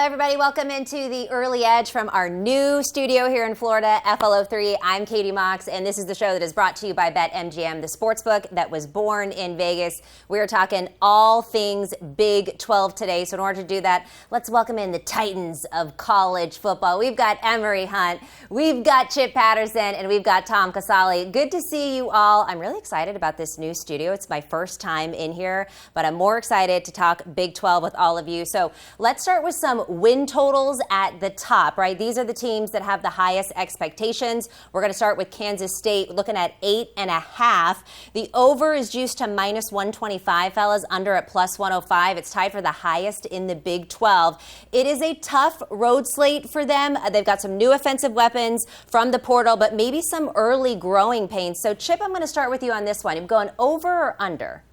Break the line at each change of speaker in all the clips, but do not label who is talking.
everybody. Welcome into the Early Edge from our new studio here in Florida, FLO3. I'm Katie Mox, and this is the show that is brought to you by BetMGM, the sportsbook that was born in Vegas. We're talking all things Big 12 today, so in order to do that, let's welcome in the titans of college football. We've got Emory Hunt, we've got Chip Patterson, and we've got Tom Casale. Good to see you all. I'm really excited about this new studio. It's my first time in here, but I'm more excited to talk Big 12 with all of you. So let's start with some win totals at the top, right? These are the teams that have the highest expectations. We're going to start with Kansas State, looking at 8.5. The over is juiced to minus 125, fellas, under at plus 105. It's tied for the highest in the Big 12. It is a tough road slate for them. They've got some new offensive weapons from the portal, but maybe some early growing pains. So, Chip, I'm going to start with you on this one. You're going over or under?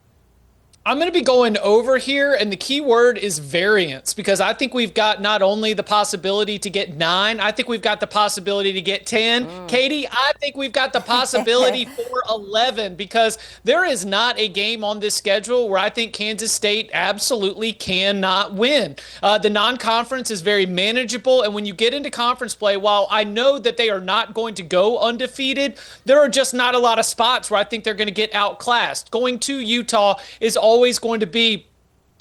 I'm going to be going over here, and the key word is variance, because I think we've got not only the possibility to get 9, I think we've got the possibility to get 10. Katie, I think we've got the possibility for 11, because there is not a game on this schedule where I think Kansas State absolutely cannot win. The non-conference is very manageable, and when you get into conference play, while I know that they are not going to go undefeated, there are just not a lot of spots where I think they're going to get outclassed. Going to Utah is always going to be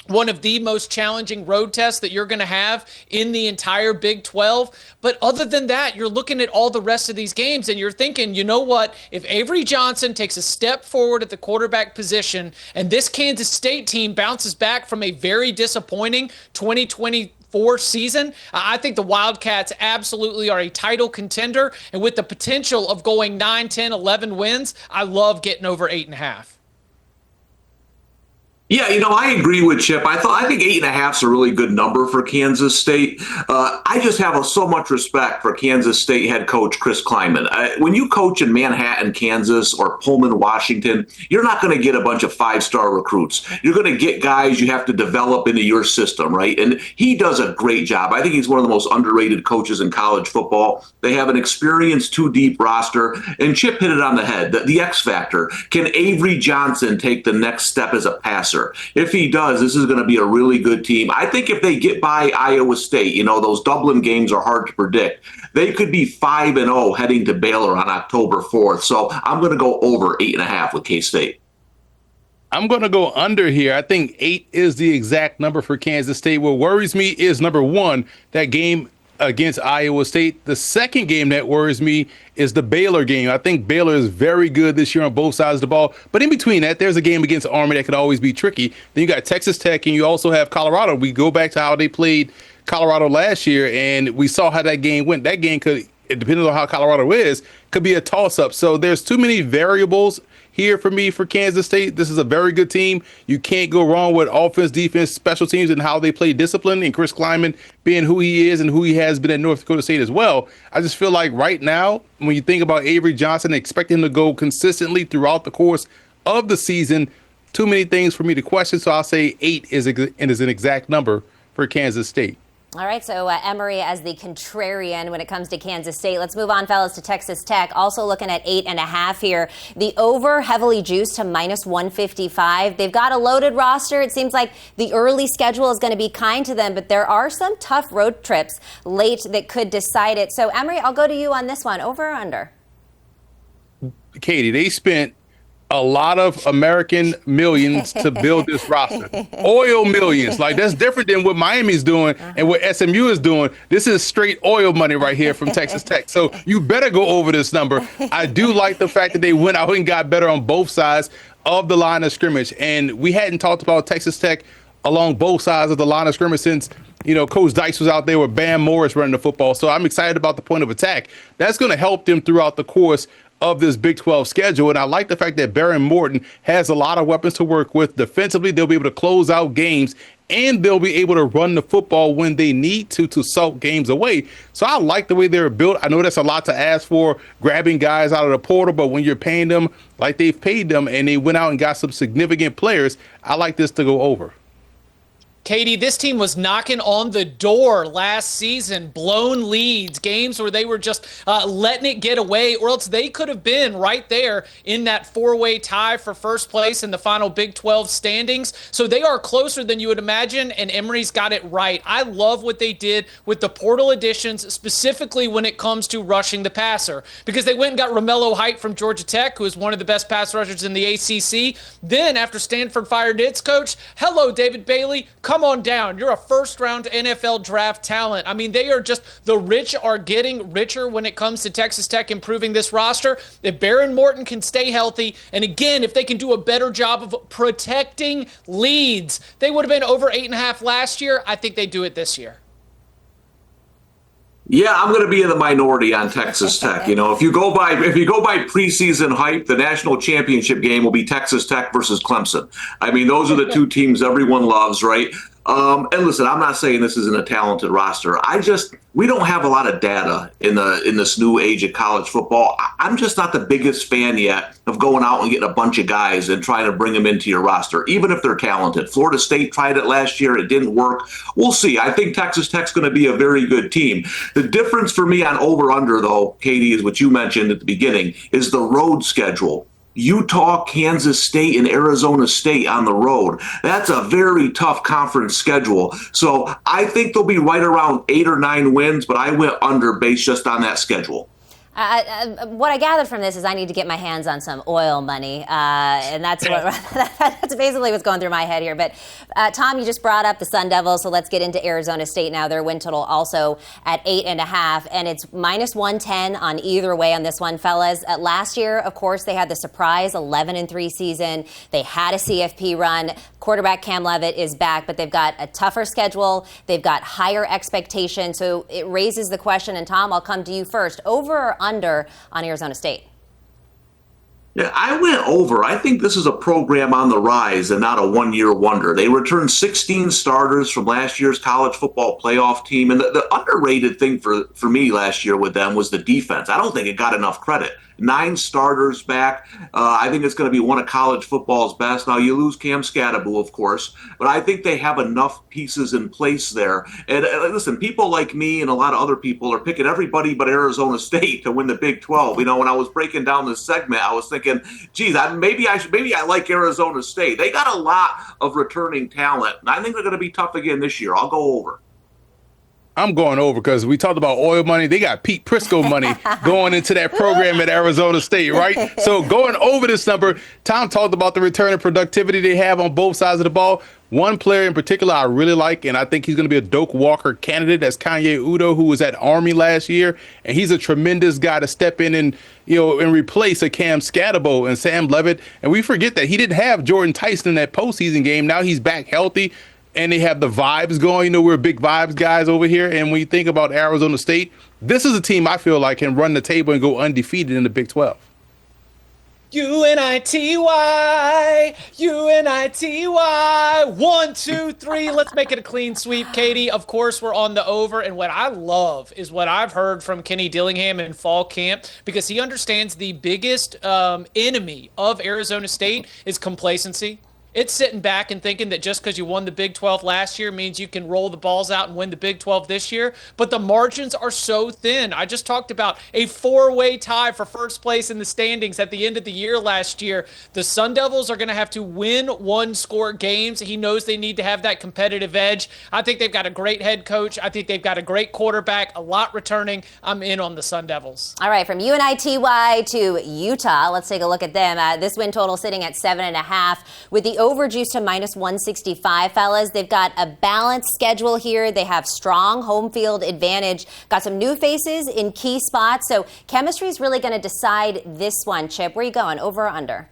one of the most challenging road tests that you're going to have in the entire Big 12. But other than that, you're looking at all the rest of these games and you're thinking, you know what, if Avery Johnson takes a step forward at the quarterback position and this Kansas State team bounces back from a very disappointing 2024 season, I think the Wildcats absolutely are a title contender. And with the potential of going 9, 10, 11 wins, I love getting over 8.5.
Yeah, I agree with Chip. I think 8.5 is a really good number for Kansas State. I just have so much respect for Kansas State head coach Chris Klieman. When you coach in Manhattan, Kansas, or Pullman, Washington, you're not going to get a bunch of 5-star recruits. You're going to get guys you have to develop into your system, right? And he does a great job. I think he's one of the most underrated coaches in college football. They have an experienced 2-deep roster, and Chip hit it on the head. The X factor. Can Avery Johnson take the next step as a passer? If he does, this is going to be a really good team. I think if they get by Iowa State, those Dublin games are hard to predict. They could be 5-0 heading to Baylor on October 4th. So I'm going to go over 8.5 with K-State.
I'm going to go under here. I think 8 is the exact number for Kansas State. What worries me is, number one, that game against Iowa State. The second game that worries me is the Baylor game. I think Baylor is very good this year on both sides of the ball. But in between that, there's a game against Army that could always be tricky. Then you got Texas Tech, and you also have Colorado. We go back to how they played Colorado last year, and we saw how that game went. That game could, depending on how Colorado is, could be a toss-up. So there's too many variables here for me for Kansas State. This is a very good team. You can't go wrong with offense, defense, special teams, and how they play discipline, and Chris Klieman being who he is and who he has been at North Dakota State as well. I just feel like right now, when you think about Avery Johnson, expect him to go consistently throughout the course of the season, too many things for me to question. So I'll say 8 is an exact number for Kansas State.
All right, so Emory as the contrarian when it comes to Kansas State. Let's move on, fellas, to Texas Tech. Also looking at 8.5 here. The over heavily juiced to minus 155. They've got a loaded roster. It seems like the early schedule is going to be kind to them, but there are some tough road trips late that could decide it. So, Emory, I'll go to you on this one. Over or under?
Katie, they spent a lot of American millions to build this roster. Oil millions. Like, that's different than what Miami's doing and what SMU is doing. This is straight oil money right here from Texas Tech. So you better go over this number. I do like the fact that they went out and got better on both sides of the line of scrimmage. And we hadn't talked about Texas Tech along both sides of the line of scrimmage since, Coach Dice was out there with Bam Morris running the football. So I'm excited about the point of attack. That's going to help them throughout the course of this Big 12 schedule. And I like the fact that Baron Morton has a lot of weapons to work with. Defensively, they'll be able to close out games, and they'll be able to run the football when they need to sulk games away. So I like the way they're built. I know that's a lot to ask for, grabbing guys out of the portal, but when you're paying them like they've paid them and they went out and got some significant players, I like this to go over.
Katie, this team was knocking on the door last season, blown leads, games where they were just letting it get away, or else they could have been right there in that four-way tie for first place in the final Big 12 standings. So they are closer than you would imagine, and Emory's got it right. I love what they did with the portal additions, specifically when it comes to rushing the passer, because they went and got Romello Height from Georgia Tech, who is one of the best pass rushers in the ACC. Then, after Stanford fired its coach, hello, David Bailey, come on down. You're a first-round NFL draft talent. I mean, they are just, the rich are getting richer when it comes to Texas Tech improving this roster. If Baron Morton can stay healthy, and again, if they can do a better job of protecting leads, they would have been over 8.5 last year. I think they do it this year.
Yeah, I'm going to be in the minority on Texas Tech. You know, if you go by preseason hype, the national championship game will be Texas Tech versus Clemson. I mean, those are the two teams everyone loves, right? And listen, I'm not saying this isn't a talented roster. We don't have a lot of data in this new age of college football. I'm just not the biggest fan yet of going out and getting a bunch of guys and trying to bring them into your roster, even if they're talented. Florida State tried it last year. It didn't work. We'll see. I think Texas Tech's going to be a very good team. The difference for me on over-under, though, Katie, is what you mentioned at the beginning, is the road schedule. Utah, Kansas State, and Arizona State on the road. That's a very tough conference schedule. So I think they'll be right around 8 or 9 wins, but I went under based just on that schedule.
What I gathered from this is I need to get my hands on some oil money, and that's that's basically what's going through my head here. But Tom, you just brought up the Sun Devils, so let's get into Arizona State now. Their win total also at 8.5, and it's minus 110 on either way on this one, fellas. Last year, of course, they had the surprise 11-3 season. They had a CFP run. Quarterback Cam Levitt is back, but they've got a tougher schedule. They've got higher expectations, so it raises the question. And Tom, I'll come to you first. Over or under on Arizona State?
Yeah, I went over. I think this is a program on the rise and not a one-year wonder. They returned 16 starters from last year's college football playoff team. And the underrated thing for me last year with them was the defense. I don't think it got enough credit. 9 starters back. I think it's going to be one of college football's best. Now, you lose Cam Scatterbo, of course, but I think they have enough pieces in place there. And listen, people like me and a lot of other people are picking everybody but Arizona State to win the Big 12. You know, when I was breaking down this segment, I was thinking, geez, maybe I like Arizona State. They got a lot of returning talent, and I think they're going to be tough again this year. I'll go over.
I'm going over because we talked about oil money. They got Pete Prisco money going into that program at Arizona State, right? So going over this number, Tom talked about the return of productivity they have on both sides of the ball. One player in particular I really like, and I think he's going to be a Doak Walker candidate. That's Kanye Udo, who was at Army last year, and he's a tremendous guy to step in and replace a Cam Scatterbo and Sam Levitt. And we forget that he didn't have Jordan Tyson in that postseason game. Now he's back healthy. And they have the vibes going. You know, we're big vibes guys over here. And when you think about Arizona State, this is a team I feel like can run the table and go undefeated in the Big 12.
UNITY, UNITY, 1, 2, 3. Let's make it a clean sweep, Katie. Of course, we're on the over. And what I love is what I've heard from Kenny Dillingham in fall camp, because he understands the biggest enemy of Arizona State is complacency. It's sitting back and thinking that just because you won the Big 12 last year means you can roll the balls out and win the Big 12 this year. But the margins are so thin. I just talked about a 4-way tie for first place in the standings at the end of the year last year. The Sun Devils are going to have to win one-score games. He knows they need to have that competitive edge. I think they've got a great head coach. I think they've got a great quarterback, a lot returning. I'm in on the Sun Devils.
All right, from UNITY to Utah, let's take a look at them. This win total sitting at 7.5 with the over juice to minus 165, fellas. They've got a balanced schedule here. They have strong home field advantage. Got some new faces in key spots. So chemistry is really going to decide this one. Chip, where are you going? Over or under?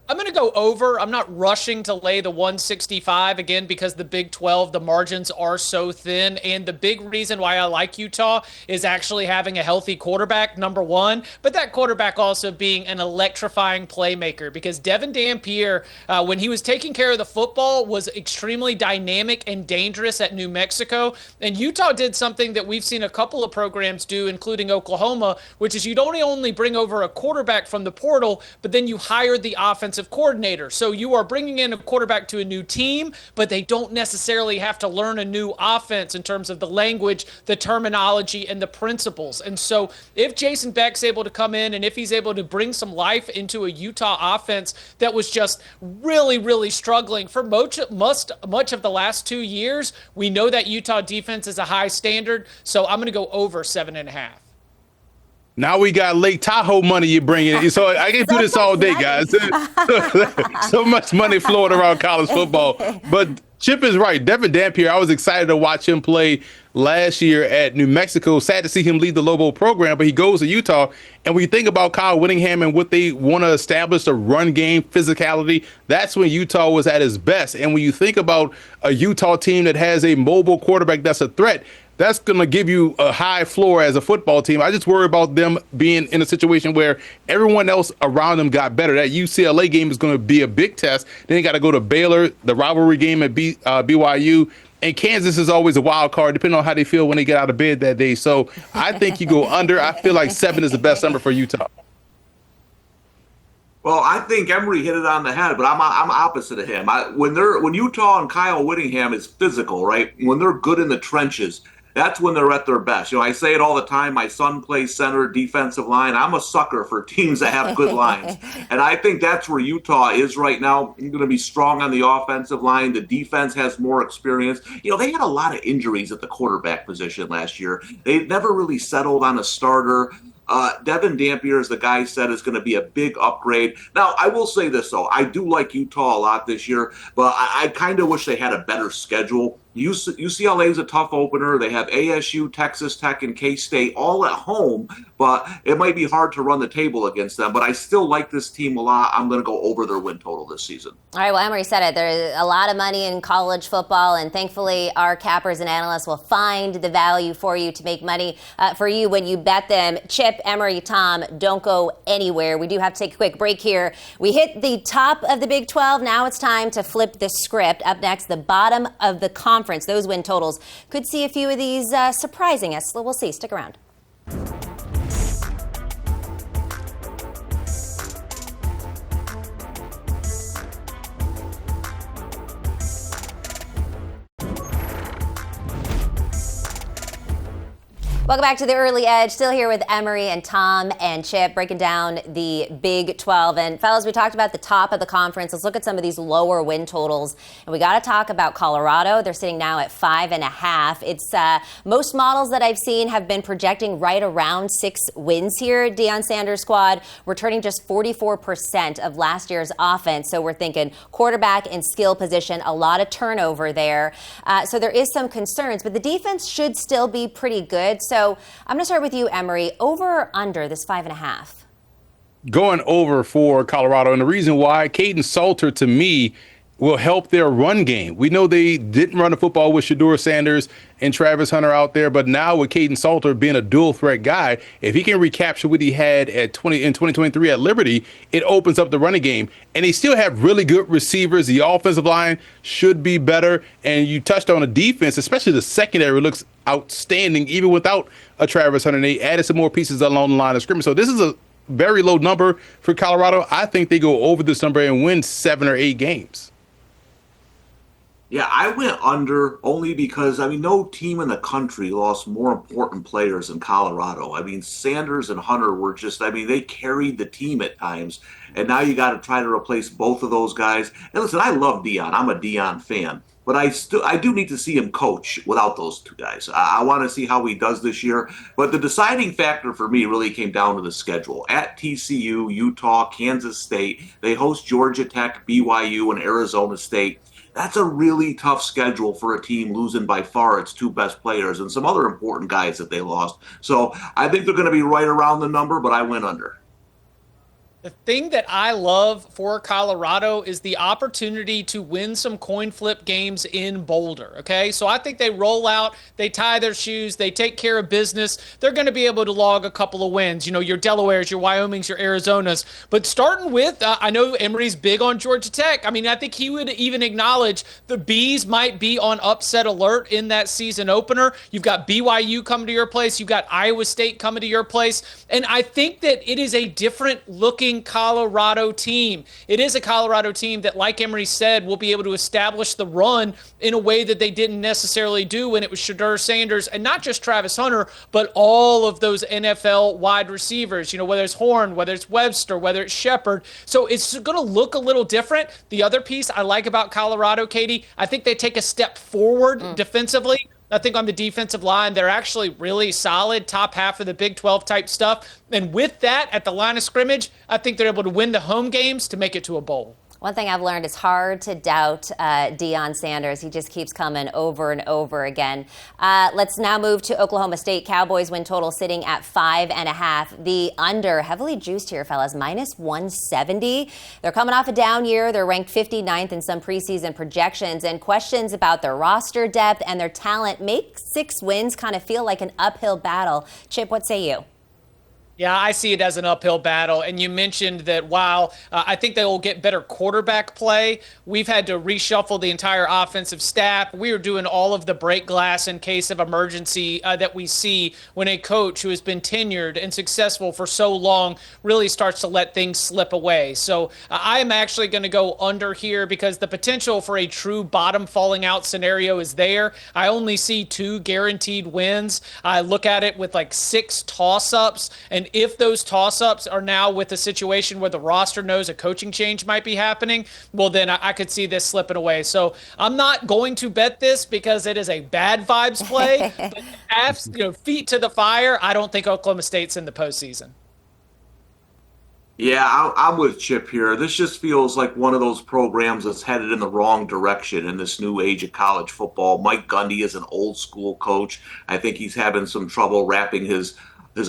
I'm going to go over. I'm not rushing to lay the 165 again because the Big 12, the margins are so thin. And the big reason why I like Utah is actually having a healthy quarterback, number one, but that quarterback also being an electrifying playmaker, because Devin Dampier, when he was taking care of the football, was extremely dynamic and dangerous at New Mexico. And Utah did something that we've seen a couple of programs do, including Oklahoma, which is you don't only bring over a quarterback from the portal, but then you hire the offensive defensive coordinator. So you are bringing in a quarterback to a new team, but they don't necessarily have to learn a new offense in terms of the language, the terminology, and the principles. And so if Jason Beck's able to come in and if he's able to bring some life into a Utah offense that was just really, really struggling for much of the last 2 years, we know that Utah defense is a high standard. So I'm going to go over 7.5.
Now we got Lake Tahoe money you're bringing. So I can do this all day, guys. So much money flowing around college football. But Chip is right. Devin Dampier, I was excited to watch him play last year at New Mexico. Sad to see him leave the Lobo program, but he goes to Utah. And when you think about Kyle Whittingham and what they want to establish, the run game, physicality, that's when Utah was at its best. And when you think about a Utah team that has a mobile quarterback that's a threat, that's going to give you a high floor as a football team. I just worry about them being in a situation where everyone else around them got better. That UCLA game is going to be a big test. Then they got to go to Baylor, the rivalry game at BYU. And Kansas is always a wild card, depending on how they feel when they get out of bed that day. So I think you go under. I feel like 7 is the best number for Utah.
Well, I think Emory hit it on the head, but I'm opposite of him. When Utah and Kyle Whittingham is physical, right? When they're good in the trenches, that's when they're at their best. You know, I say it all the time. My son plays center, defensive line. I'm a sucker for teams that have good lines. And I think that's where Utah is right now. You're going to be strong on the offensive line. The defense has more experience. You know, they had a lot of injuries at the quarterback position last year. They never really settled on a starter. Devin Dampier, as the guy said, is going to be a big upgrade. Now, I will say this, though. I do like Utah a lot this year, but I kind of wish they had a better schedule. UCLA is a tough opener. They have ASU, Texas Tech, and K-State all at home, but it might be hard to run the table against them. But I still like this team a lot. I'm going to go over their win total this season.
All right, well, Emory said it. There's a lot of money in college football, and thankfully our cappers and analysts will find the value for you to make money for you when you bet them. Chip, Emory, Tom, don't go anywhere. We do have to take a quick break here. We hit the top of the Big 12. Now it's time to flip the script. Up next, the bottom of the conference. Those win totals could see a few of these surprising us. We'll see. Stick around. Welcome back to the Early Edge. Still here with Emory and Tom and Chip breaking down the Big 12. And fellas, we talked about the top of the conference. Let's look at some of these lower win totals. And we got to talk about Colorado. They're sitting now at 5.5. It's most models that I've seen have been projecting right around 6 wins here. Deion Sanders' squad returning just 44% of last year's offense. So we're thinking quarterback and skill position, a lot of turnover there. So there is some concerns, but the defense should still be pretty good. So I'm going to start with you, Emory. Over or under this 5.5?
Going over for Colorado. And the reason why, Caden Salter, to me, will help their run game. We know they didn't run the football with Shedeur Sanders and Travis Hunter out there, but now with Caden Salter being a dual threat guy, if he can recapture what he had in 2023 at Liberty, it opens up the running game. And they still have really good receivers. The offensive line should be better. And you touched on the defense, especially the secondary looks outstanding, even without a Travis Hunter. They added some more pieces along the line of scrimmage. So this is a very low number for Colorado. I think they go over this number and win 7 or 8 games.
Yeah, I went under only because, no team in the country lost more important players than Colorado. Sanders and Hunter were just, they carried the team at times. And now you got to try to replace both of those guys. And listen, I love Deion. I'm a Deion fan. But I do need to see him coach without those two guys. I want to see how he does this year. But the deciding factor for me really came down to the schedule. At TCU, Utah, Kansas State, they host Georgia Tech, BYU, and Arizona State. That's a really tough schedule for a team losing by far its 2 best players and some other important guys that they lost. So I think they're going to be right around the number, but I went under.
The thing that I love for Colorado is the opportunity to win some coin flip games in Boulder, okay? So I think they roll out, they tie their shoes, they take care of business. They're going to be able to log a couple of wins. Your Delawares, your Wyomings, your Arizonas. But starting with, I know Emory's big on Georgia Tech. I think he would even acknowledge the Bees might be on upset alert in that season opener. You've got BYU coming to your place. You've got Iowa State coming to your place. And I think that it is a different looking winning Colorado team. It is a Colorado team that, like Emory said, will be able to establish the run in a way that they didn't necessarily do when it was Shedeur Sanders, and not just Travis Hunter, but all of those NFL wide receivers, whether it's Horn, whether it's Webster, whether it's Shepard. So it's going to look a little different. The other piece I like about Colorado, Katie, I think they take a step forward defensively. I think on the defensive line, they're actually really solid, top half of the Big 12 type stuff. And with that, at the line of scrimmage, I think they're able to win the home games to make it to a bowl.
One thing I've learned, it's hard to doubt Deion Sanders. He just keeps coming over and over again. Let's now move to Oklahoma State. Cowboys win total sitting at 5.5. The under, heavily juiced here, fellas, minus 170. They're coming off a down year. They're ranked 59th in some preseason projections, and questions about their roster depth and their talent make 6 wins kind of feel like an uphill battle. Chip, what say you?
Yeah, I see it as an uphill battle. And you mentioned that while I think they will get better quarterback play, we've had to reshuffle the entire offensive staff. We are doing all of the break glass in case of emergency that we see when a coach who has been tenured and successful for so long really starts to let things slip away. So I am actually going to go under here because the potential for a true bottom falling out scenario is there. I only see 2 guaranteed wins. I look at it with like 6 toss-ups, and if those toss-ups are now with a situation where the roster knows a coaching change might be happening, well, then I could see this slipping away. So I'm not going to bet this because it is a bad vibes play. But feet to the fire, I don't think Oklahoma State's in the postseason.
Yeah, I'm with Chip here. This just feels like one of those programs that's headed in the wrong direction in this new age of college football. Mike Gundy is an old school coach. I think he's having some trouble wrapping his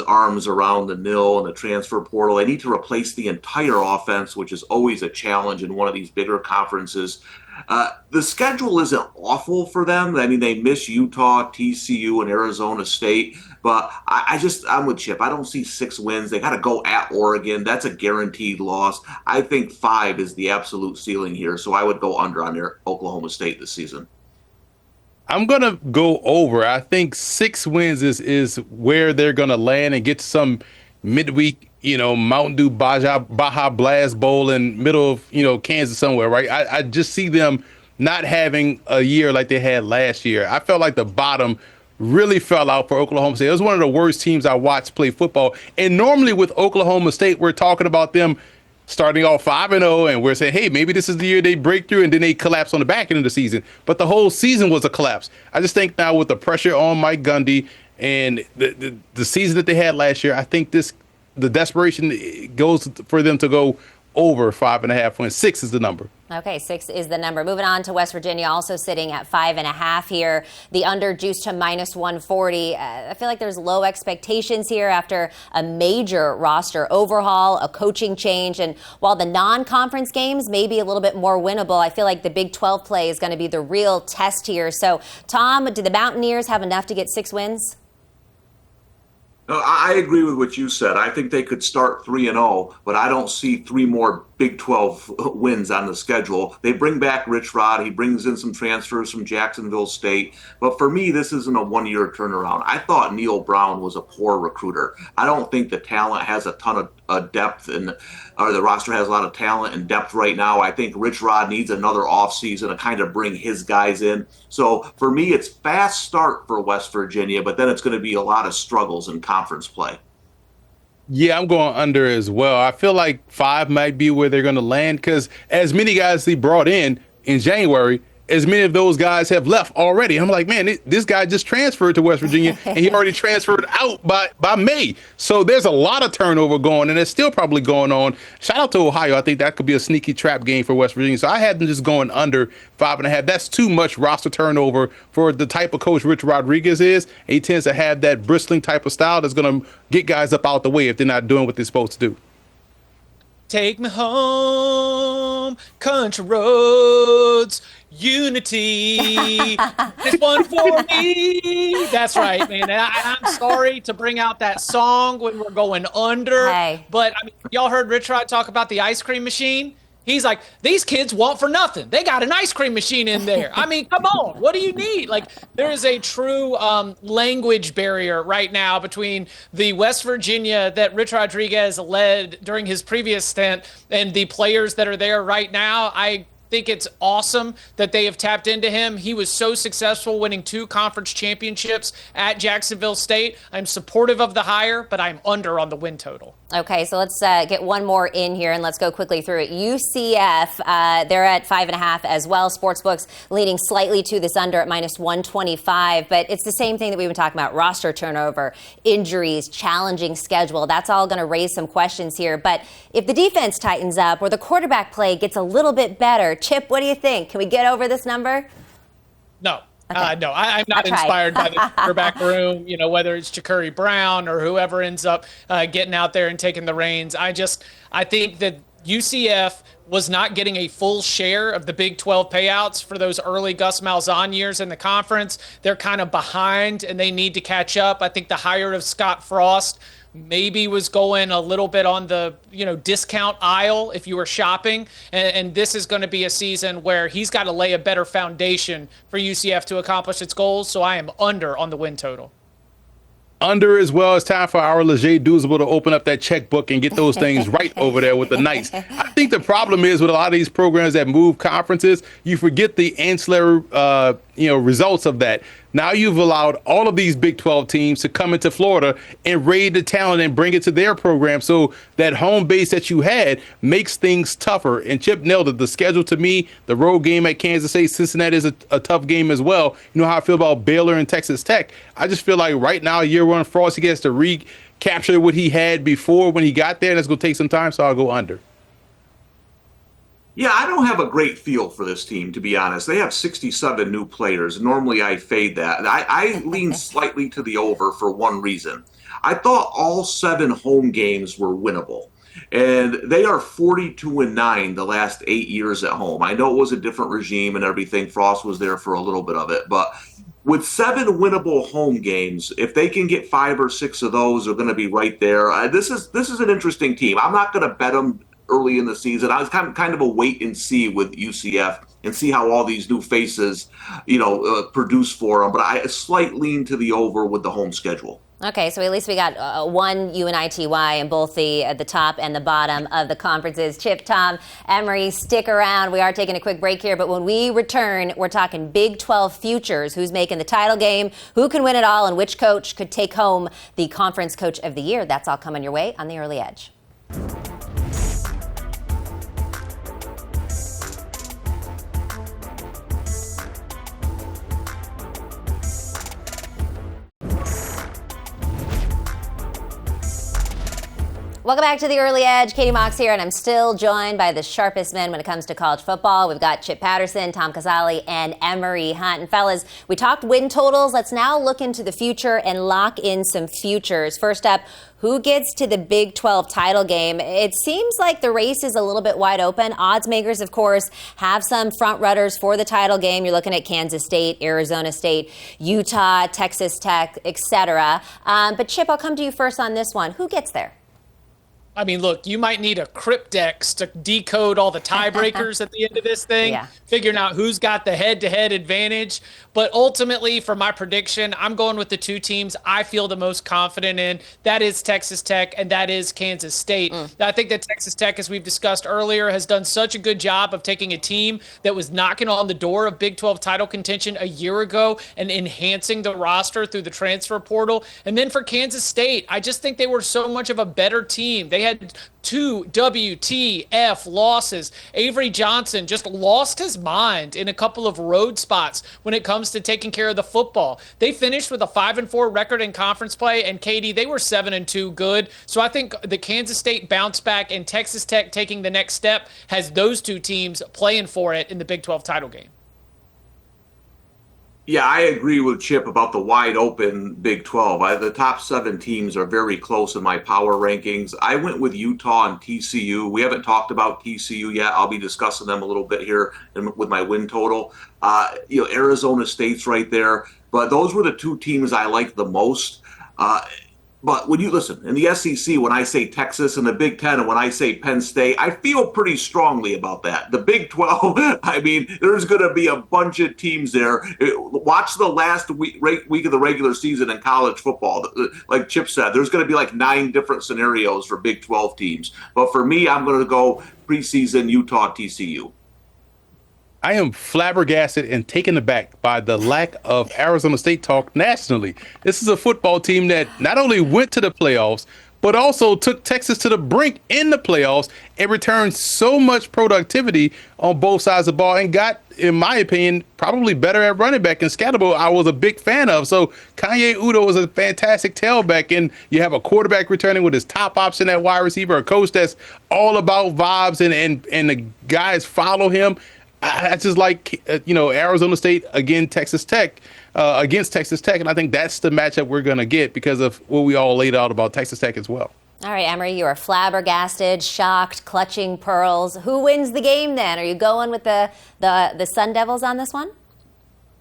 arms around the nil and the transfer portal. They need to replace the entire offense, which is always a challenge in one of these bigger conferences. The schedule isn't awful for them. I mean, they miss Utah, TCU, and Arizona State. But I'm with Chip. I don't see 6 wins. They got to go at Oregon. That's a guaranteed loss. I think 5 is the absolute ceiling here. So I would go under on their Oklahoma State this season.
I'm going to go over. I think 6 wins is where they're going to land and get some midweek, Mountain Dew Baja Blast Bowl in middle of, Kansas somewhere, right? I just see them not having a year like they had last year. I felt like the bottom really fell out for Oklahoma State. It was one of the worst teams I watched play football. And normally with Oklahoma State, we're talking about them starting off 5-0, and we're saying, hey, maybe this is the year they break through, and then they collapse on the back end of the season. But the whole season was a collapse. I just think now with the pressure on Mike Gundy and the season that they had last year, I think the desperation goes for them to go over 5.5 wins. 6 is the number.
Okay, 6 is the number. Moving on to West Virginia, also sitting at 5.5 here. The under juiced to minus 140. I feel like there's low expectations here after a major roster overhaul, a coaching change. And while the non-conference games may be a little bit more winnable, I feel like the Big 12 play is going to be the real test here. So, Tom, do the Mountaineers have enough to get 6 wins?
No, I agree with what you said. I think they could start 3-0, but I don't see 3 more Big 12 wins on the schedule. They bring back Rich Rod. He brings in some transfers from Jacksonville State. But for me, this isn't a one-year turnaround. I thought Neil Brown was a poor recruiter. I don't think the talent has a ton of depth, or the roster has a lot of talent and depth right now. I think Rich Rod needs another offseason to kind of bring his guys in. So for me, it's fast start for West Virginia, but then it's going to be a lot of struggles in conference play.
Yeah, I'm going under as well. I feel like 5 might be where they're going to land because as many guys they brought in January, as many of those guys have left already. I'm like, man, this guy just transferred to West Virginia and he already transferred out by May. So there's a lot of turnover going, and it's still probably going on. Shout out to Ohio. I think that could be a sneaky trap game for West Virginia. So I had them just going under 5.5. That's too much roster turnover for the type of coach Rich Rodriguez is. He tends to have that bristling type of style that's going to get guys up out the way if they're not doing what they're supposed to do.
Take me home, country roads, unity. This one for me. That's right, man. And I'm sorry to bring out that song when we're going under.
Hey.
But I mean, y'all heard Rich Rod talk about the ice cream machine? He's like, these kids want for nothing. They got an ice cream machine in there. I mean, come on. What do you need? Like, there is a true language barrier right now between the West Virginia that Rich Rodriguez led during his previous stint and the players that are there right now. I think it's awesome that they have tapped into him. He was so successful winning 2 conference championships at Jacksonville State. I'm supportive of the hire, but I'm under on the win total.
Okay, so let's get one more in here, and let's go quickly through it. UCF, they're at 5.5 as well. Sportsbooks leaning slightly to this under at -125, but it's the same thing that we've been talking about: roster turnover, injuries, challenging schedule. That's all going to raise some questions here. But if the defense tightens up or the quarterback play gets a little bit better, Chip, what do you think? Can we get over this number?
No.
Okay.
No, I'm not inspired by the quarterback room, whether it's Ja'Curry Brown or whoever ends up getting out there and taking the reins. I think that UCF was not getting a full share of the Big 12 payouts for those early Gus Malzahn years in the conference. They're kind of behind, and they need to catch up. I think the hire of Scott Frost maybe was going a little bit on the discount aisle if you were shopping, and this is going to be a season where he's got to lay a better foundation for UCF to accomplish its goals. So I am under on the win total.
Under as well. It's time for our Leger Douzable to open up that checkbook and get those things right over there with the Knights. I think the problem is with a lot of these programs that move conferences, you forget the ancillary results of that. Now you've allowed all of these Big 12 teams to come into Florida and raid the talent and bring it to their program. So that home base that you had makes things tougher. And Chip nailed it. The schedule, to me, the road game at Kansas State, Cincinnati is a tough game as well. You know how I feel about Baylor and Texas Tech. I just feel like right now, year one, Frost, he gets to recapture what he had before when he got there, and it's going to take some time, so I'll go under.
Yeah, I don't have a great feel for this team, to be honest. They have 67 new players. Normally, I fade that. I lean slightly to the over for one reason. I thought all 7 home games were winnable, and they are 42-9 the last 8 years at home. I know it was a different regime and everything. Frost was there for a little bit of it, but with 7 winnable home games, if they can get 5 or 6 of those, they're going to be right there. This is an interesting team. I'm not going to bet them early in the season. I was kind of a wait and see with UCF and see how all these new faces, produce for them. But I slight lean to the over with the home schedule.
Okay, so at least we got one UNITY in both the top and the bottom of the conferences. Chip, Tom, Emory, stick around. We are taking a quick break here, but when we return, we're talking Big 12 futures. Who's making the title game? Who can win it all? And which coach could take home the Conference Coach of the Year? That's all coming your way on the Early Edge. Welcome back to the Early Edge. Katie Mox here, and I'm still joined by the sharpest men when it comes to college football. We've got Chip Patterson, Tom Casale, and Emory Hunt. And fellas, we talked win totals. Let's now look into the future and lock in some futures. First up, who gets to the Big 12 title game? It seems like the race is a little bit wide open. Odds makers, of course, have some front runners for the title game. You're looking at Kansas State, Arizona State, Utah, Texas Tech, etc. But Chip, I'll come to you first on this one. Who gets there?
I mean, look, you might need a cryptex to decode all the tiebreakers at the end of this thing, figuring out who's got the head-to-head advantage. But ultimately, for my prediction, I'm going with the 2 teams I feel the most confident in. That is Texas Tech, and that is Kansas State. I think that Texas Tech, as we've discussed earlier, has done such a good job of taking a team that was knocking on the door of Big 12 title contention a year ago and enhancing the roster through the transfer portal. And then for Kansas State, I just think they were so much of a better team. They had 2 WTF losses. Avery Johnson just lost his mind in a couple of road spots when it comes to taking care of the football. They finished with a 5-4 record in conference play, and Katie, they were 7-2 good. So I think the Kansas State bounce back and Texas Tech taking the next step has those 2 teams playing for it in the Big 12 title game.
Yeah, I agree with Chip about the wide open Big 12. The top 7 teams are very close in my power rankings. I went with Utah and TCU. We haven't talked about TCU yet. I'll be discussing them a little bit here with my win total. Arizona State's right there. But those were the 2 teams I liked the most. But when you listen, in the SEC, when I say Texas, and the Big Ten, and when I say Penn State, I feel pretty strongly about that. The Big 12, I mean, there's going to be a bunch of teams there. Watch the last week of the regular season in college football. Like Chip said, there's going to be like 9 different scenarios for Big 12 teams. But for me, I'm going to go preseason Utah TCU.
I am flabbergasted and taken aback by the lack of Arizona State talk nationally. This is a football team that not only went to the playoffs, but also took Texas to the brink in the playoffs and returned so much productivity on both sides of the ball and got, in my opinion, probably better at running back. And Scatterbo, I was a big fan of. So Kanye Udo is a fantastic tailback, and you have a quarterback returning with his top option at wide receiver, a coach that's all about vibes, and the guys follow him. I just like, Arizona State against Texas Tech, and I think that's the matchup we're going to get because of what we all laid out about Texas Tech as well.
All right, Emory, you are flabbergasted, shocked, clutching pearls. Who wins the game then? Are you going with the Sun Devils on this one?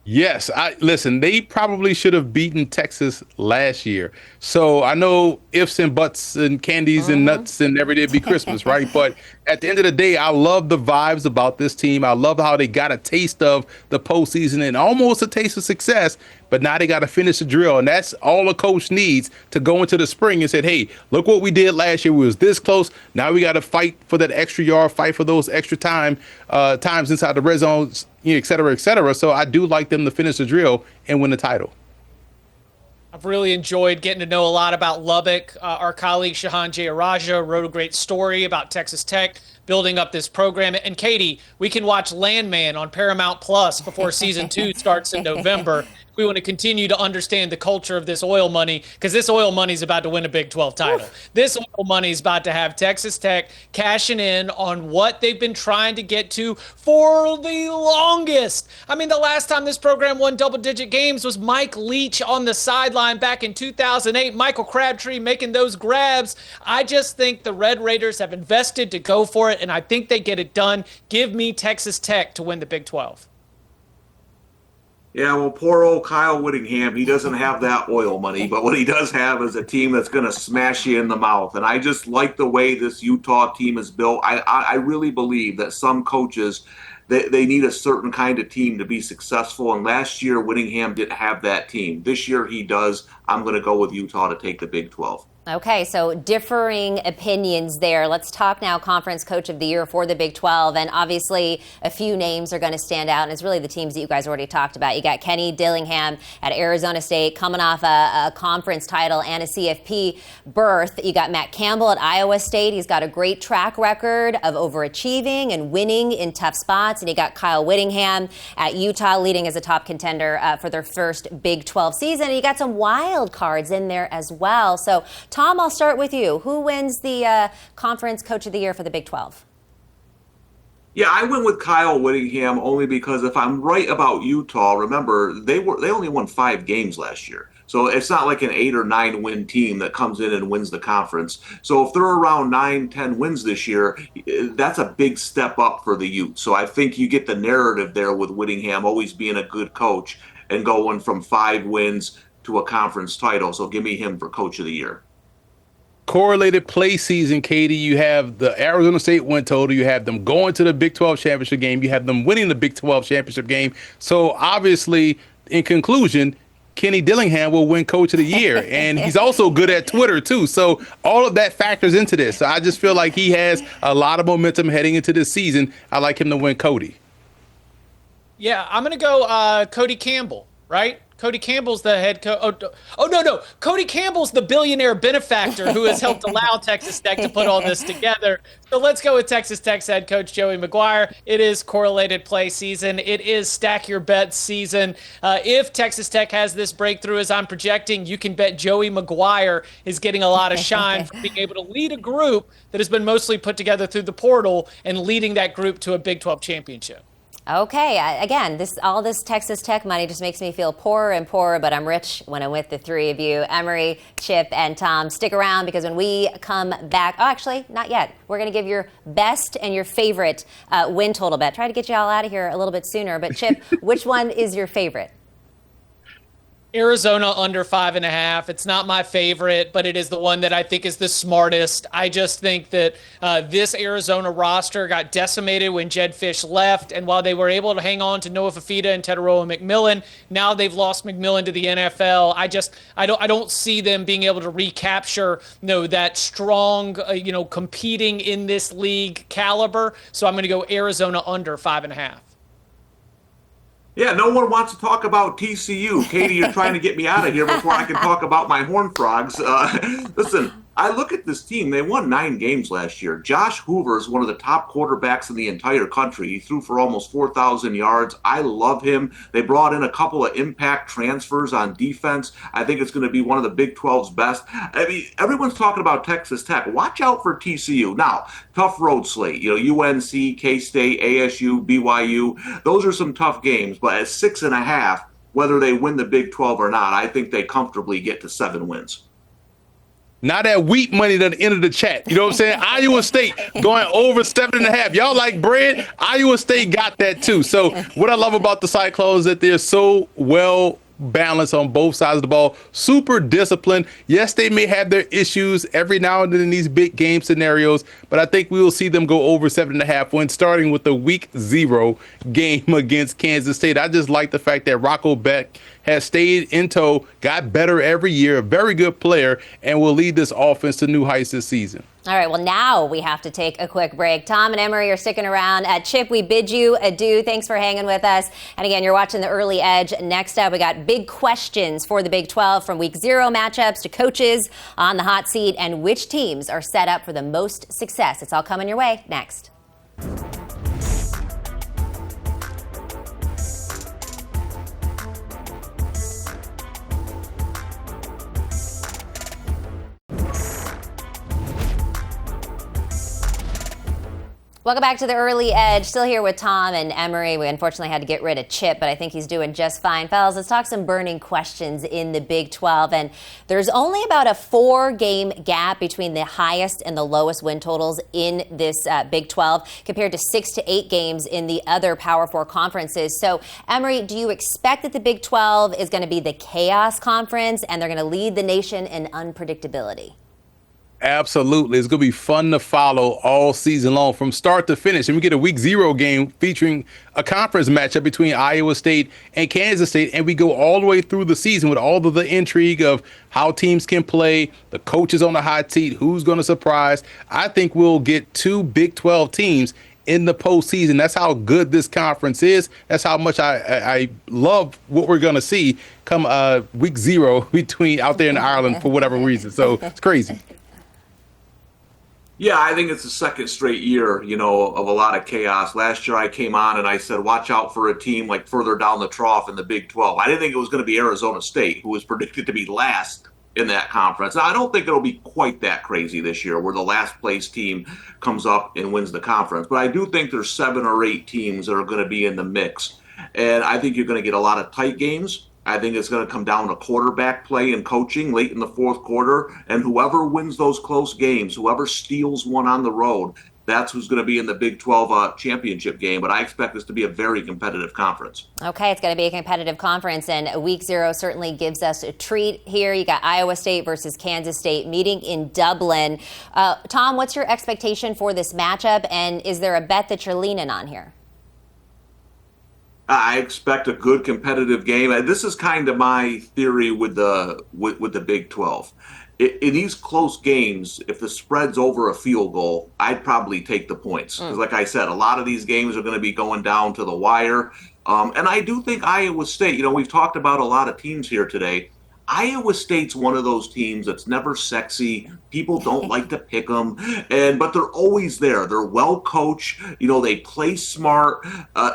Yes, listen, they probably should have beaten Texas last year. So I know ifs and buts and candies and nuts and every day be Christmas, right? But at the end of the day, I love the vibes about this team. I love how they got a taste of the postseason and almost a taste of success, but now they got to finish the drill. And that's all a coach needs to go into the spring and say, hey, look what we did last year. We was this close. Now we got to fight for that extra yard, fight for those extra times inside the red zones, et cetera, et cetera. So I do like them to finish the drill and win the title.
I've really enjoyed getting to know a lot about Lubbock. Our colleague Shahan Jayaraja wrote a great story about Texas Tech building up this program. And Katie, we can watch Landman on Paramount Plus before season 2 starts in November. We want to continue to understand the culture of this oil money, because this oil money is about to win a Big 12 title. This oil money is about to have Texas Tech cashing in on what they've been trying to get to for the longest. I mean, the last time this program won double-digit games was Mike Leach on the sideline back in 2008. Michael Crabtree making those grabs. I just think the Red Raiders have invested to go for it, and I think they get it done. Give me Texas Tech to win the Big 12.
Yeah, well, poor old Kyle Whittingham, he doesn't have that oil money, but what he does have is a team that's going to smash you in the mouth. And I just like the way this Utah team is built. I really believe that some coaches, they need a certain kind of team to be successful. And last year, Whittingham didn't have that team. This year he does. I'm going to go with Utah to take the Big 12.
Okay, so differing opinions there. Let's talk now Conference Coach of the Year for the Big 12. And obviously, a few names are going to stand out. And it's really the teams that you guys already talked about. You got Kenny Dillingham at Arizona State coming off a conference title and a CFP berth. You got Matt Campbell at Iowa State. He's got a great track record of overachieving and winning in tough spots. And you got Kyle Whittingham at Utah leading as a top contender for their first Big 12 season. And you got some wild cards in there as well. So Tom, I'll start with you. Who wins the Conference Coach of the Year for the Big 12?
Yeah, I went with Kyle Whittingham only because if I'm right about Utah, remember, they only won 5 games last year. So it's not like an 8 or 9 win team that comes in and wins the conference. So if they're around 9, 10 wins this year, that's a big step up for the Ute. So I think you get the narrative there with Whittingham always being a good coach and going from 5 wins to a conference title. So give me him for Coach of the Year.
Correlated play season, Katie. You have the Arizona State win total. You have them going to the Big 12 championship game. You have them winning the Big 12 championship game. So obviously, in conclusion, Kenny Dillingham will win Coach of the Year. And he's also good at Twitter, too. So all of that factors into this. So I just feel like he has a lot of momentum heading into this season. I like him to win Cody.
Yeah, I'm going to go Cody Campbell, right? Cody Campbell's the head coach. No. Cody Campbell's the billionaire benefactor who has helped allow Texas Tech to put all this together. So let's go with Texas Tech's head coach, Joey McGuire. It is correlated play season. It is stack your bets season. If Texas Tech has this breakthrough, as I'm projecting, you can bet Joey McGuire is getting a lot of shine for being able to lead a group that has been mostly put together through the portal and leading that group to a Big 12 championship.
Okay, again, all this Texas Tech money just makes me feel poorer and poorer, but I'm rich when I'm with the three of you, Emory, Chip, and Tom. Stick around because when we come back, actually, not yet. We're going to give your best and your favorite win total bet. Try to get you all out of here a little bit sooner. But Chip, which one is your favorite?
Arizona under 5.5. It's not my favorite, but it is the one that I think is the smartest. I just think that this Arizona roster got decimated when Jed Fish left, and while they were able to hang on to Noah Fafita and Teteroa McMillan, now they've lost McMillan to the NFL. I don't see them being able to recapture that strong competing in this league caliber. So I'm going to go Arizona under 5.5.
Yeah, no one wants to talk about TCU. Katie, you're trying to get me out of here before I can talk about my Horned Frogs. Listen, I look at this team. They won 9 games last year. Josh Hoover is one of the top quarterbacks in the entire country. He threw for almost 4,000 yards. I love him. They brought in a couple of impact transfers on defense. I think it's going to be one of the Big 12's best. I mean, everyone's talking about Texas Tech. Watch out for TCU. Now, tough road slate. UNC, K-State, ASU, BYU. Those are some tough games. But at 6.5, whether they win the Big 12 or not, I think they comfortably get to 7 wins.
Now that wheat money at the end of the chat. You know what I'm saying? Iowa State going over 7.5. Y'all like bread? Iowa State got that too. So what I love about the Cyclones is that they're so well balanced on both sides of the ball, super disciplined. Yes, they may have their issues every now and then in these big game scenarios, but I think we will see them go over 7.5 when starting with the week 0 game against Kansas State. I just like the fact that Rocco Beck has stayed in tow, got better every year, a very good player, and will lead this offense to new heights this season.
All right, well, now we have to take a quick break. Tom and Emory are sticking around. Chip, we bid you adieu. Thanks for hanging with us. And again, you're watching The Early Edge. Next up, we got big questions for the Big 12, from week 0 matchups to coaches on the hot seat and which teams are set up for the most success. It's all coming your way next. Welcome back to The Early Edge. Still here with Tom and Emory. We unfortunately had to get rid of Chip, but I think he's doing just fine. Fellas, let's talk some burning questions in the Big 12. And there's only about a 4-game gap between the highest and the lowest win totals in this Big 12 compared to 6 to 8 games in the other Power 4 conferences. So, Emory, do you expect that the Big 12 is going to be the chaos conference and they're going to lead the nation in unpredictability?
Absolutely. It's going to be fun to follow all season long from start to finish. And we get a week 0 game featuring a conference matchup between Iowa State and Kansas State. And we go all the way through the season with all of the intrigue of how teams can play, the coaches on the hot seat, who's going to surprise. I think we'll get 2 Big 12 teams in the postseason. That's how good this conference is. That's how much I love what we're going to see come week 0 between out there in Ireland for whatever reason. So it's crazy.
Yeah, I think it's the second straight year, of a lot of chaos. Last year I came on and I said, watch out for a team like further down the trough in the Big 12. I didn't think it was going to be Arizona State, who was predicted to be last in that conference. Now, I don't think it'll be quite that crazy this year where the last place team comes up and wins the conference. But I do think there's 7 or 8 teams that are going to be in the mix. And I think you're going to get a lot of tight games. I think it's going to come down to quarterback play and coaching late in the fourth quarter. And whoever wins those close games, whoever steals one on the road, that's who's going to be in the Big 12 championship game. But I expect this to be a very competitive conference. Okay,
it's going to be a competitive conference. And week 0 certainly gives us a treat here. You got Iowa State versus Kansas State meeting in Dublin. Tom, what's your expectation for this matchup? And is there a bet that you're leaning on here?
I expect a good competitive game. This is kind of my theory with the Big 12. In these close games, if the spread's over a field goal, I'd probably take the points. Because like I said, a lot of these games are going to be going down to the wire. And I do think Iowa State, we've talked about a lot of teams here today. Iowa State's one of those teams that's never sexy. People don't like to pick them, but they're always there. They're well coached. They play smart.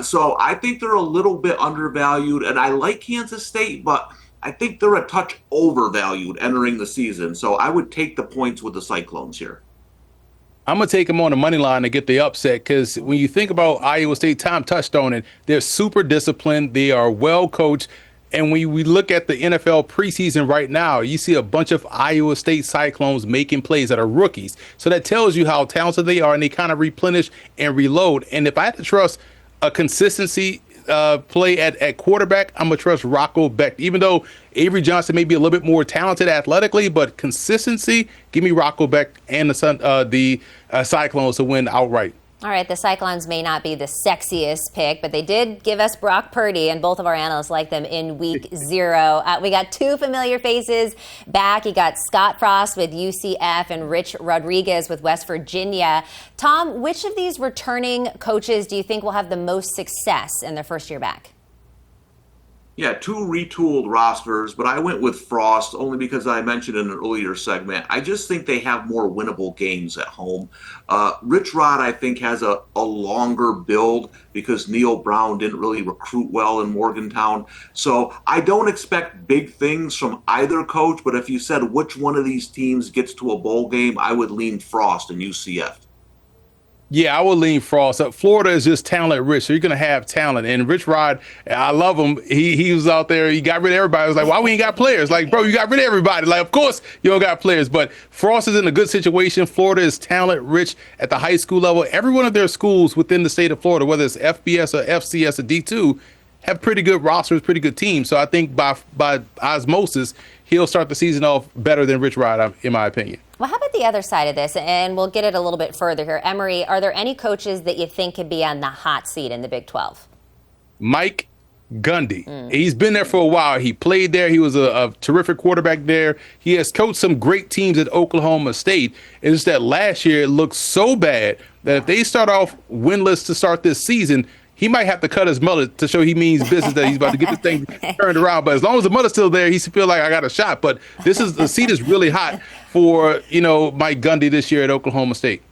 So I think they're a little bit undervalued, and I like Kansas State, but I think they're a touch overvalued entering the season. So I would take the points with the Cyclones here.
I'm going to take them on the money line to get the upset because when you think about Iowa State, Tom touched on it. They're super disciplined. They are well coached. And when we look at the NFL preseason right now, you see a bunch of Iowa State Cyclones making plays that are rookies. So that tells you how talented they are, and they kind of replenish and reload. And if I had to trust a consistency play at quarterback, I'm going to trust Rocco Beck. Even though Avery Johnson may be a little bit more talented athletically, but consistency, give me Rocco Beck and the Cyclones to win outright.
All right, the Cyclones may not be the sexiest pick, but they did give us Brock Purdy, and both of our analysts like them in week 0. We got 2 familiar faces back. You got Scott Frost with UCF and Rich Rodriguez with West Virginia. Tom, which of these returning coaches do you think will have the most success in their first year back?
Yeah, 2 retooled rosters, but I went with Frost only because I mentioned in an earlier segment, I just think they have more winnable games at home. Rich Rod, I think, has a longer build because Neil Brown didn't really recruit well in Morgantown. So I don't expect big things from either coach, but if you said which one of these teams gets to a bowl game, I would lean Frost and UCF.
Yeah, I would lean Frost. Florida is just talent rich, so you're going to have talent. And Rich Rod, I love him. He was out there. He got rid of everybody. I was like, why we ain't got players? Like, bro, you got rid of everybody. Like, of course you don't got players. But Frost is in a good situation. Florida is talent rich at the high school level. Every one of their schools within the state of Florida, whether it's FBS or FCS or D2, have pretty good rosters, pretty good teams. So I think by osmosis, he'll start the season off better than Rich Rod, in my opinion.
Well, how about the other side of this? And we'll get it a little bit further here. Emory, are there any coaches that you think could be on the hot seat in the Big 12?
Mike Gundy. He's been there for a while. He played there. He was a terrific quarterback there. He has coached some great teams at Oklahoma State. It's just that last year it looked so bad that if they start off winless to start this season, he might have to cut his mullet to show he means business, that he's about to get this thing turned around. But as long as the mullet's still there, he feel like I got a shot. But the seat is really hot for, Mike Gundy this year at Oklahoma State.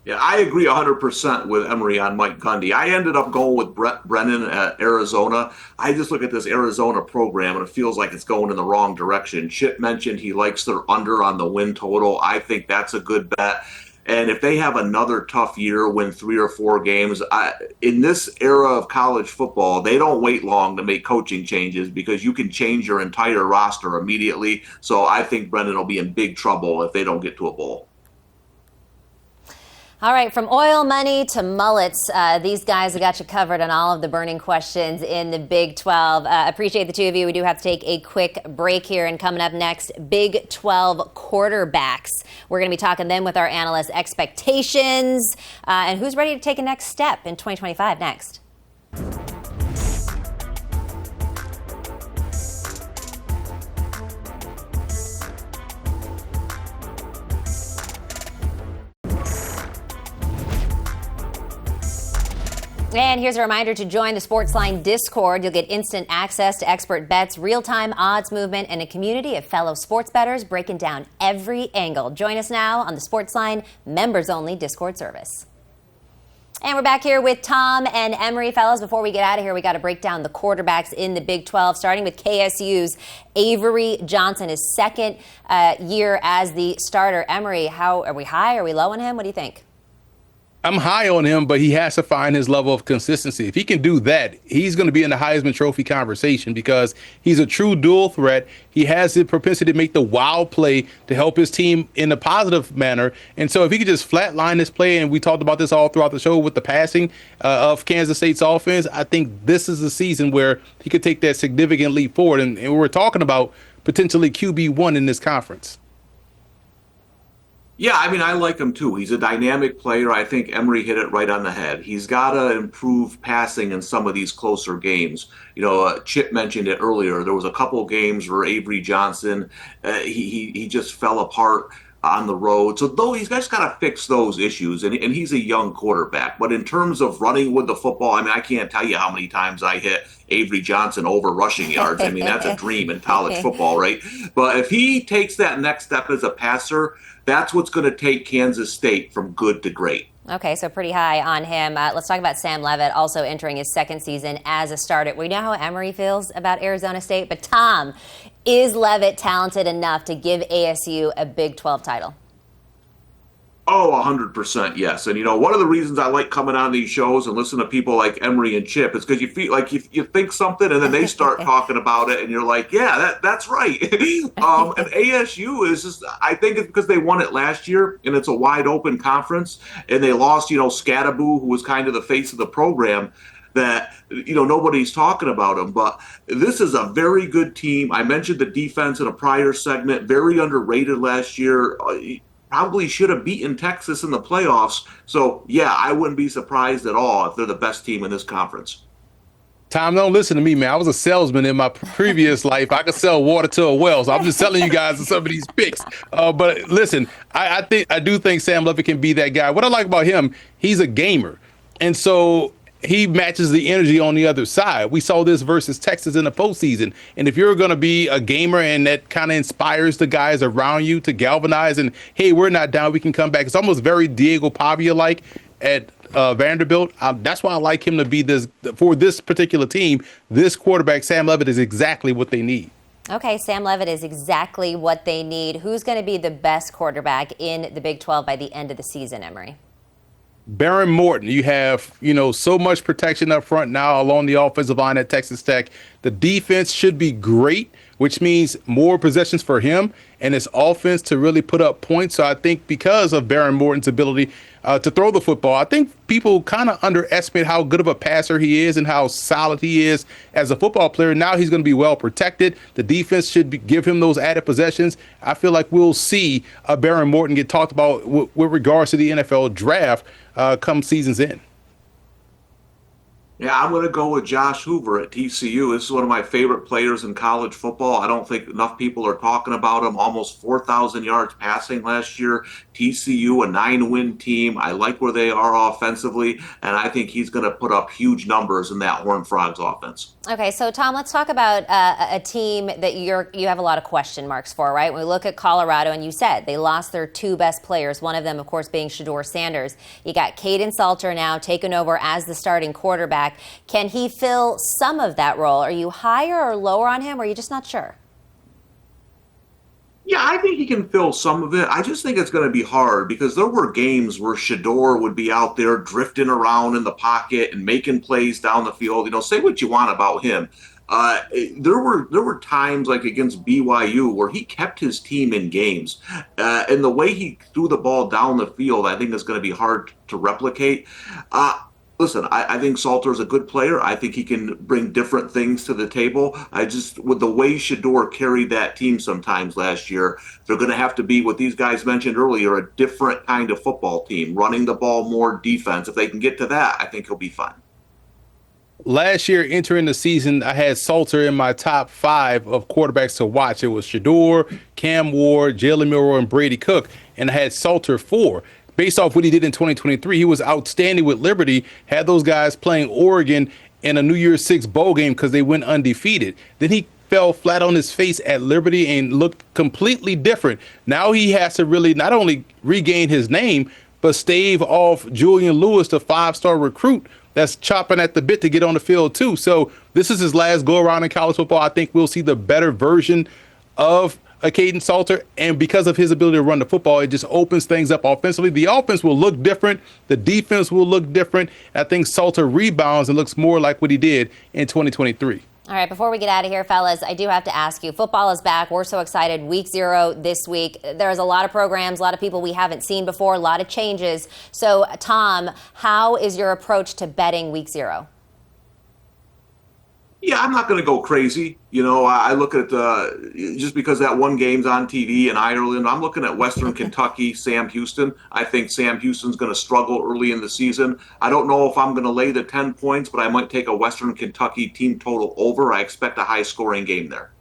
Yeah, I agree 100% with Emory on Mike Gundy. I ended up going with Brett Brennan at Arizona. I just look at this Arizona program, and it feels like it's going in the wrong direction. Chip mentioned he likes their under on the win total. I think that's a good bet. And if they have another tough year, win 3 or 4 games, in this era of college football, they don't wait long to make coaching changes because you can change your entire roster immediately. So I think Brendan will be in big trouble if they don't get to a bowl.
All right, from oil money to mullets, these guys have got you covered on all of the burning questions in the Big 12. Appreciate the two of you. We do have to take a quick break here, and coming up next, Big 12 quarterbacks. We're going to be talking then with our analysts' expectations and who's ready to take a next step in 2025 next. And here's a reminder to join the SportsLine Discord. You'll get instant access to expert bets, real-time odds movement, and a community of fellow sports bettors breaking down every angle. Join us now on the SportsLine members-only Discord service. And we're back here with Tom and Emory. Fellas, before we get out of here, we got to break down the quarterbacks in the Big 12, starting with KSU's Avery Johnson, his second year as the starter. Emory, how are we high? Are we low on him? What do you think?
I'm high on him, but he has to find his level of consistency. If he can do that, he's going to be in the Heisman Trophy conversation because he's a true dual threat. He has the propensity to make the wow play to help his team in a positive manner. And so if he could just flatline this play, and we talked about this all throughout the show with the passing of Kansas State's offense, I think this is the season where he could take that significant leap forward. And we're talking about potentially QB1 in this conference.
Yeah, I mean, I like him too. He's a dynamic player. I think Emory hit it right on the head. He's got to improve passing in some of these closer games. Chip mentioned it earlier. There was a couple of games where Avery Johnson, he just fell apart on the road. So though he's just got to fix those issues, and he's a young quarterback. But in terms of running with the football, I mean, I can't tell you how many times I hit Avery Johnson over rushing yards. I mean, that's a dream in college football, right? But if he takes that next step as a passer, that's what's going to take Kansas State from good to great.
Okay, so pretty high on him. Let's talk about Sam Leavitt, also entering his second season as a starter. We know how Emory feels about Arizona State, but Tom, is Leavitt talented enough to give ASU a Big 12 title?
Oh, 100% yes. And, one of the reasons I like coming on these shows and listen to people like Emory and Chip is because you feel like you think something and then they start talking about it and you're like, yeah, that's right. And ASU is just, I think it's because they won it last year and it's a wide open conference and they lost, Scattaboo, who was kind of the face of the program. that, nobody's talking about them. But this is a very good team. I mentioned the defense in a prior segment, very underrated last year. Probably should have beaten Texas in the playoffs. So, yeah, I wouldn't be surprised at all if they're the best team in this conference.
Tom, don't listen to me, man. I was a salesman in my previous life. I could sell water to a well, so I'm just telling you guys some of these picks. But listen, I do think Sam Levitt can be that guy. What I like about him, he's a gamer, and so he matches the energy on the other side. We saw this versus Texas in the postseason, and if you're going to be a gamer and that kind of inspires the guys around you to galvanize and, hey, we're not down, we can come back. It's almost very Diego Pavia-like at Vanderbilt. That's why I like him to be this for this particular team. This quarterback, Sam Levitt, is exactly what they need.
Okay, Sam Levitt is exactly what they need. Who's going to be the best quarterback in the Big 12 by the end of the season, Emory?
Baron Morton. You have, so much protection up front now along the offensive line at Texas Tech. The defense should be great, which means more possessions for him and his offense to really put up points. So I think because of Baron Morton's ability to throw the football, I think people kind of underestimate how good of a passer he is and how solid he is as a football player. Now he's going to be well protected. The defense should give him those added possessions. I feel like we'll see Baron Morton get talked about with regards to the NFL draft come season's end.
Yeah, I'm going to go with Josh Hoover at TCU. This is one of my favorite players in college football. I don't think enough people are talking about him. Almost 4,000 yards passing last year. TCU, a 9-win team. I like where they are offensively, and I think he's going to put up huge numbers in that Horned Frogs offense.
Okay, so Tom, let's talk about a team that you have a lot of question marks for, right? When we look at Colorado, and you said they lost their two best players, one of them, of course, being Shedeur Sanders. You got Caden Salter now taking over as the starting quarterback. Can he fill some of that role? Are you higher or lower on him, or are you just not sure?
Yeah, I think he can fill some of it. I just think it's going to be hard because there were games where Shedeur would be out there drifting around in the pocket and making plays down the field. Say what you want about him. There were times like against BYU where he kept his team in games. And the way he threw the ball down the field, I think is going to be hard to replicate. Listen, I think Salter's a good player. I think he can bring different things to the table. With the way Shedeur carried that team sometimes last year, they're going to have to be, what these guys mentioned earlier, a different kind of football team, running the ball more defense. If they can get to that, I think he'll be fine.
Last year, entering the season, I had Salter in my top 5 of quarterbacks to watch. It was Shedeur, Cam Ward, Jalen Milroe, and Brady Cook, and I had Salter 4. Based off what he did in 2023, he was outstanding with Liberty, had those guys playing Oregon in a New Year's Six bowl game because they went undefeated. Then he fell flat on his face at Liberty and looked completely different. Now he has to really not only regain his name, but stave off Julian Lewis, the 5-star recruit that's chopping at the bit to get on the field too. So this is his last go around in college football. I think we'll see the better version of Caden Salter, and because of his ability to run the football, it just opens things up offensively. The offense will look different. The defense will look different. I think Salter rebounds and looks more like what he did in 2023.
All right, before we get out of here, fellas, I do have to ask you, football is back. We're so excited. Week 0 this week. There's a lot of programs, a lot of people we haven't seen before, a lot of changes. So, Tom, how is your approach to betting Week 0?
Yeah, I'm not going to go crazy. I look at just because that one game's on TV in Ireland, I'm looking at Western Kentucky, Sam Houston. I think Sam Houston's going to struggle early in the season. I don't know if I'm going to lay the 10 points, but I might take a Western Kentucky team total over. I expect a high-scoring game there.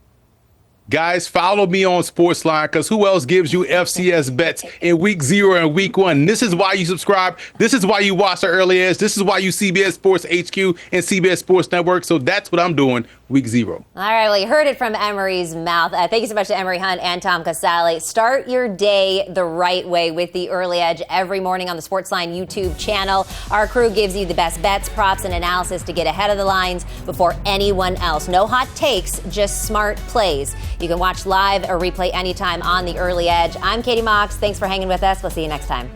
Guys, follow me on SportsLine, because who else gives you FCS bets in Week 0 and Week 1? This is why you subscribe. This is why you watch the early edge. This is why you CBS Sports HQ and CBS Sports Network. So that's what I'm doing Week 0.
All right, well, you heard it from Emory's mouth. Thank you so much to Emory Hunt and Tom Casale. Start your day the right way with the Early Edge every morning on the SportsLine YouTube channel. Our crew gives you the best bets, props, and analysis to get ahead of the lines before anyone else. No hot takes, just smart plays. You can watch live or replay anytime on the Early Edge. I'm Katie Mox. Thanks for hanging with us. We'll see you next time.